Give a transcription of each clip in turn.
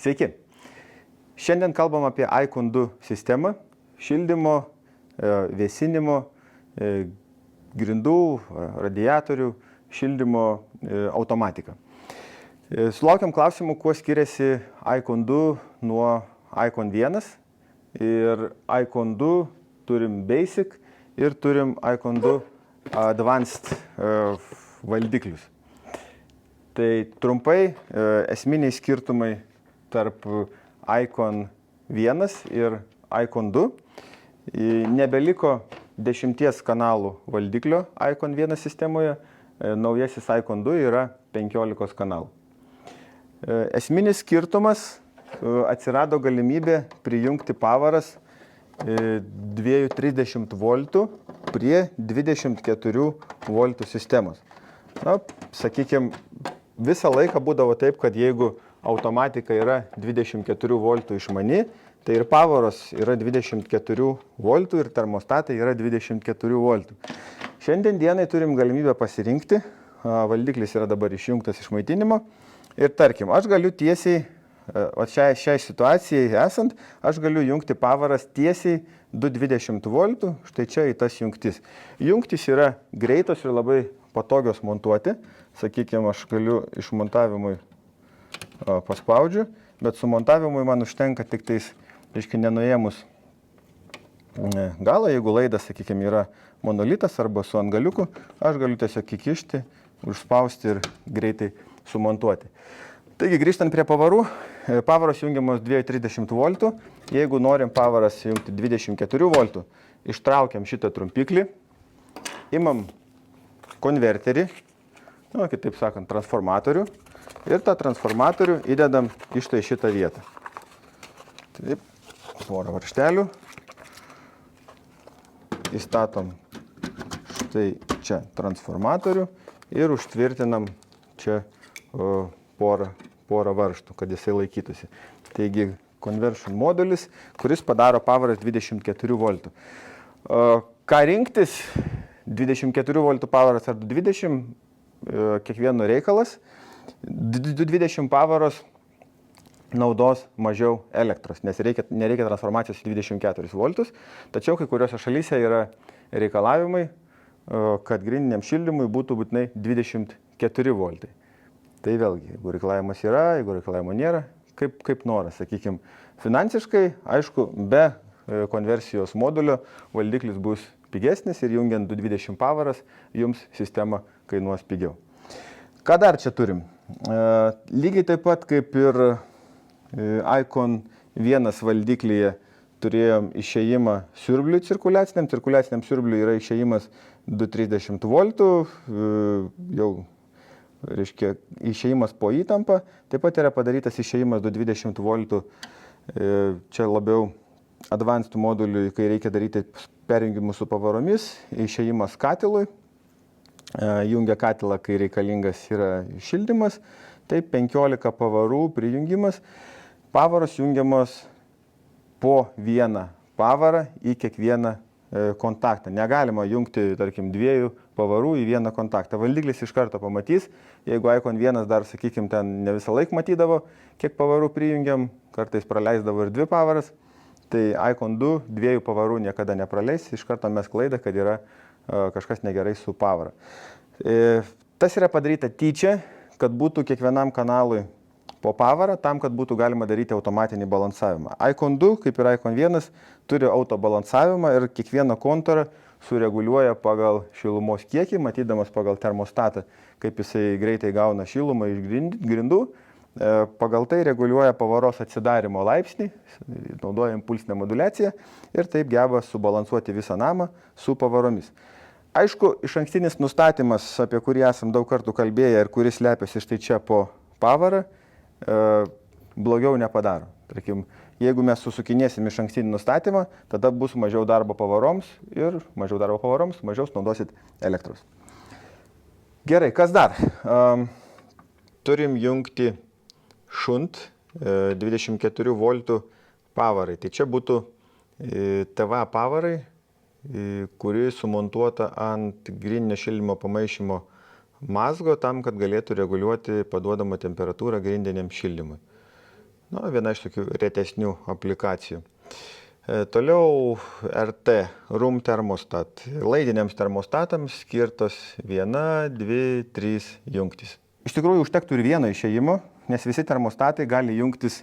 Sveiki. Šiandien kalbam apie Icon 2 sistemą, šildymo, vėsinimo, grindų, radiatorių, šildymo automatiką. Sulaukiam klausimų, kuo skiriasi Icon 2 nuo Icon 1. Ir Icon 2 turim Basic ir turim Icon 2 Advanced valdiklius. Tai trumpai esminiai skirtumai tarp Icon 1 ir Icon 2. Nebeliko 10 kanalų valdiklio Icon 1 sistemoje, naujasis Icon 2 yra 15 kanalų. Esminis skirtumas atsirado galimybė prijungti pavaras 230 voltų prie 24 voltų sistemos. Na, sakykime, visą laiką būdavo taip, kad jeigu automatika yra 24 voltų išmani, tai ir pavaros yra 24 voltų ir termostatai yra 24 voltų. Šiandien dienai turim galimybę pasirinkti, valdiklis yra dabar išjungtas iš maitinimo ir tarkim, aš galiu tiesiai, šiai situacijai esant, aš galiu jungti pavaras tiesiai 220 voltų, štai čia į tas jungtis. Jungtis yra greitos ir labai patogios montuoti, sakykime, aš galiu iš montavimui paspaudžiu, bet su montavimui man užtenka tik tais, reiškia, nenuėmus galą, jeigu laidas, sakykime, yra monolitas arba su antgaliuku, aš galiu tiesiog įkišti, užspausti ir greitai sumontuoti. Taigi, grįžtant prie pavarų, pavaros jungiamos 230 voltų, jeigu norim pavaras jungti 24 voltų, ištraukiam šitą trumpiklį, imam konverterį, kitaip sakant, transformatorių, ir tą transformatorių įdedam štai šitą vietą. Taip, porą varžtelių, įstatom štai čia transformatorių ir užtvirtinam čia porą varžtų, kad jisai laikytųsi. Taigi, conversion modulis, kuris padaro pavaras 24 voltų. Ką rinktis? 24 voltų pavaras ar 220, kiekvieno reikalas. 220 pavaros naudos mažiau elektros, nes nereikia transformacijos į 24 voltus, tačiau kai kuriuose šalyse yra reikalavimai, kad grindiniam šildymui būtų būtinai 24 voltai. Tai vėlgi, jeigu reikalavimas yra, jeigu reikalavimo nėra, kaip noras, sakykime, finansiškai, aišku, be konversijos modulio valdiklis bus pigesnis ir jungiant 220 pavaras jums sistema kainuos pigiau. Ką dar čia turim? Lygiai taip pat kaip ir Icon 1 valdiklyje turėjom išėjimą siurbliui cirkuliaciniam. Cirkuliaciniam siurbliui yra išėjimas 230 voltų, jau reiškia išėjimas po įtampą. Taip pat yra padarytas išėjimas 220 voltų, čia labiau advanced moduliui, kai reikia daryti perjungimus su pavaromis, išėjimas katilui. Jungia katilą, kai reikalingas yra šildymas, tai 15 pavarų prijungimas. Pavaros jungiamos po vieną pavarą į kiekvieną kontaktą. Negalima jungti, tarkim, 2 pavarų į vieną kontaktą. Valdiklis iš karto pamatys, jeigu Icon 1 dar, sakykime, ten ne visą laiką matydavo, kiek pavarų prijungiam, kartais praleisdavo ir 2 pavaras, tai Icon 2 2 pavarų niekada nepraleis, iš karto mes klaidą, kad yra kažkas negerai su pavara. Tas yra padaryta tyčia, kad būtų kiekvienam kanalui po pavarą, tam, kad būtų galima daryti automatinį balansavimą. Icon 2, kaip ir Icon 1, turi autobalansavimą ir kiekvieną kontūrą sureguliuoja pagal šilumos kiekį, matydamas pagal termostatą, kaip jisai greitai gauna šilumą iš grindų. Pagal tai reguliuoja pavaros atsidarimo laipsnį, naudoja impulsinę moduliaciją ir taip geba subalansuoti visą namą su pavaromis. Aišku, išankstinis nustatymas, apie kurį esam daug kartų kalbėję ir kuris slepiasi štai čia po pavarą, blogiau nepadaro. Tarkim, jeigu mes susukinėsim išankstinį nustatymą, tada bus mažiau darbo pavaroms ir mažiau darbo pavaroms, mažiau naudosit elektros. Gerai, kas dar? Turim jungti šunt 24 voltų pavarai. Tai čia būtų TV pavarai, kuri sumontuota ant grindinio šildymo pamaišymo mazgo tam, kad galėtų reguliuoti paduodamą temperatūrą grindiniam šildymui. Viena iš tokių retesnių aplikacijų. Toliau RT, Room Thermostat. Laidiniams termostatams skirtos 1, 2, 3 jungtys. Iš tikrųjų užtektų ir vieno išėjimo, nes visi termostatai gali jungtis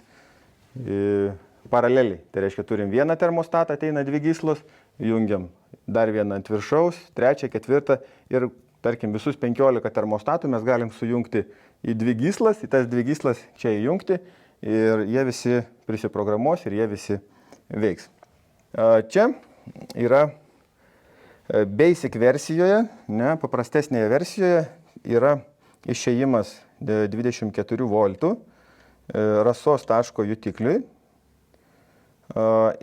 paraleliai. Tai reiškia, turim vieną termostatą, ateina 2 gyslos, jungiam dar vieną ant viršaus, 3, 4 ir, tarkim, visus 15 termostatų mes galim sujungti į 2 gyslas, į tas 2 gyslas čia įjungti ir jie visi prisiprogramuos ir jie visi veiks. Čia yra basic versijoje, paprastesnėje versijoje yra išėjimas 24 voltų rasos taško jutikliui.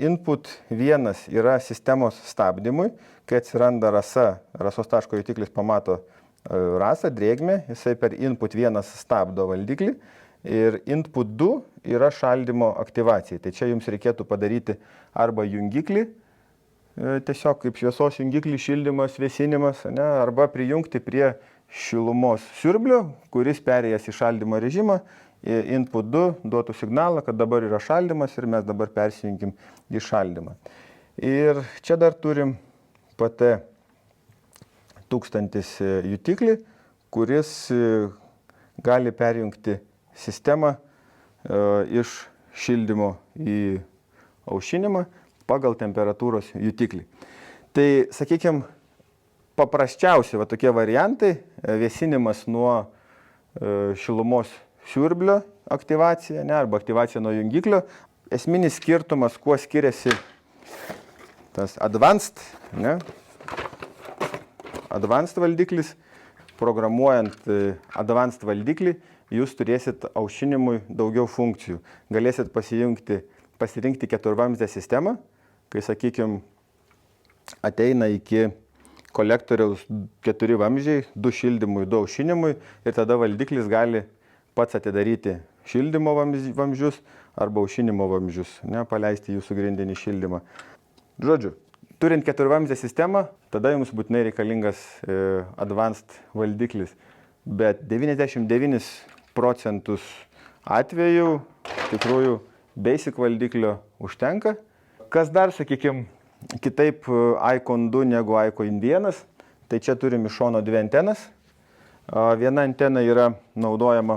Input 1 yra sistemos stabdymui, kai atsiranda rasos taško jutiklis pamato rasą, drėgmę, jisai per input 1 stabdo valdiklį. Ir input 2 yra šaldymo aktyvacijai. Tai čia jums reikėtų padaryti arba jungiklį, tiesiog kaip šviesos jungiklį, šildymas, vėsinimas, arba prijungti prie šilumos siurblio, kuris perėjęs į šaldymo režimą, input 2 duotų signalą, kad dabar yra šaldymas ir mes dabar persijungim į šaldymą. Ir čia dar turim PT 1000 jutiklį, kuris gali perjungti sistemą iš šildymo į aušinimą pagal temperatūros jutiklį. Tai, sakykime, paprasčiausi tokie variantai - vėsinimas nuo šilumos siurblio aktyvacija, arba aktyvacija nuo jungiklio. Esminis skirtumas, kuo skiriasi tas advanced valdiklis. Programuojant advanced valdiklį, jūs turėsit aušinimui daugiau funkcijų. Galėsit pasirinkti 4-vamzdę sistemą, kai, sakykime, ateina iki kolektoriaus 4 vamzdžiai, 2 šildymui, 2 aušinimui ir tada valdiklis gali pats atidaryti šildymo vamzdžius arba aušinimo vamzdžius, paleisti jūsų grindinį šildymą. Žodžiu, turint 4-vamzdę sistemą, tada jums būtinai reikalingas advanced valdiklis. Bet 99% atvejų tikrųjų basic valdiklio užtenka. Kas dar, sakykime, kitaip Icon 2 negu Icon 1, tai čia turim iš šono 2 antenas. Viena antena yra naudojama,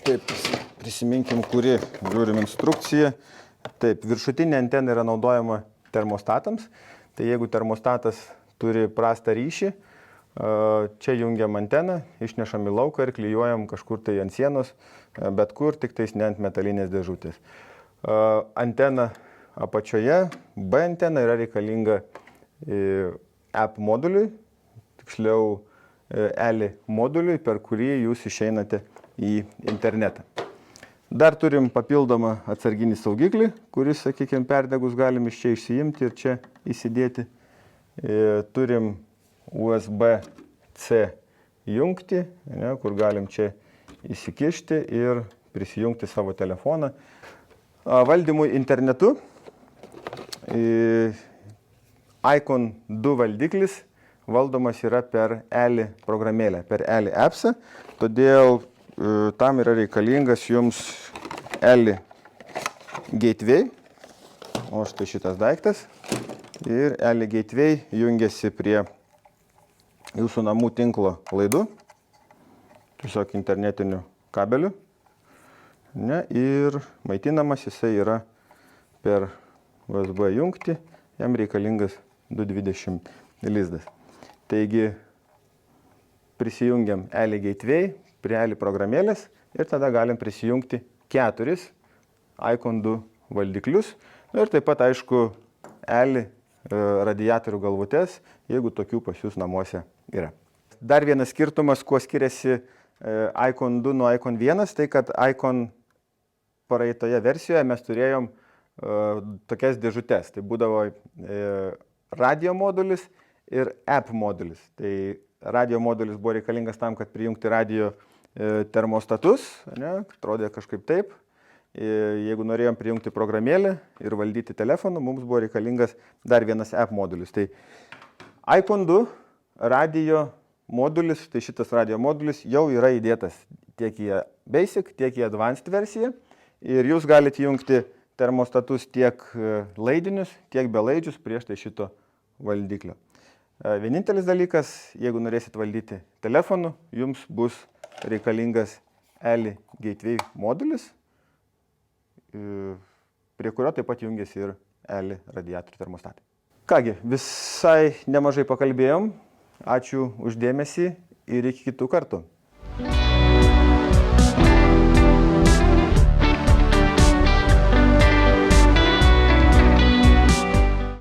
taip, prisiminkim, kuri, žiūrim instrukciją. Taip, viršutinė antena yra naudojama termostatams. Tai jeigu termostatas turi prastą ryšį, čia jungiam anteną, išnešam į lauką ir klijuojam kažkur tai ant sienos, bet kur, tik tais ne ant metalinės dėžutės. Antena apačioje, B antena yra reikalinga app moduliui, tiksliau ELI moduliui, per kurį jūs išeinate į internetą. Dar turim papildomą atsarginį saugiklį, kuris, sakykime, perdegus galim iš čia išsiimti ir čia įsidėti. Turim USB-C jungtį, kur galim čia įsikišti ir prisijungti savo telefoną. Valdymui internetu Icon 2 valdiklis valdomas yra per ELI programėlę, per ELI appsą, todėl tam yra reikalingas jums ELI gateway, o štai šitas daiktas, ir ELI gateway jungiasi prie jūsų namų tinklo laidų, tiesiog internetiniu kabeliu, ir maitinamas jisai yra per USB jungtį, jam reikalingas 220 lizdas. Taigi prisijungiam ELI gateway prie ELI programėlės ir tada galim prisijungti 4 Icon 2 valdiklius. Ir taip pat, aišku, ELI radiatorių galvutes, jeigu tokių pas jūs namuose yra. Dar vienas skirtumas, kuo skiriasi Icon 2 nuo Icon 1, tai kad Icon praeitoje versijoje mes turėjom tokias dėžutes. Tai būdavo radio modulis ir app modulis. Tai radio modulis buvo reikalingas tam, kad prijungti radio termostatus, atrodė kažkaip taip. Jeigu norėjom prijungti programėlę ir valdyti telefoną, mums buvo reikalingas dar vienas app modulis. Tai Icon 2 radio modulis, tai šitas radio modulis jau yra įdėtas tiek į Basic, tiek į Advanced versiją. ir jūs galite jungti termostatus tiek laidinius, tiek belaidžius prieš tai šito valdiklio. Vienintelis dalykas, jeigu norėsit valdyti telefonu, jums bus reikalingas ELI Gateway modulis, prie kurio taip pat jungiasi ir ELI radiatorių termostatai. Kągi, visai nemažai pakalbėjom. Ačiū už dėmesį ir iki kitų kartų.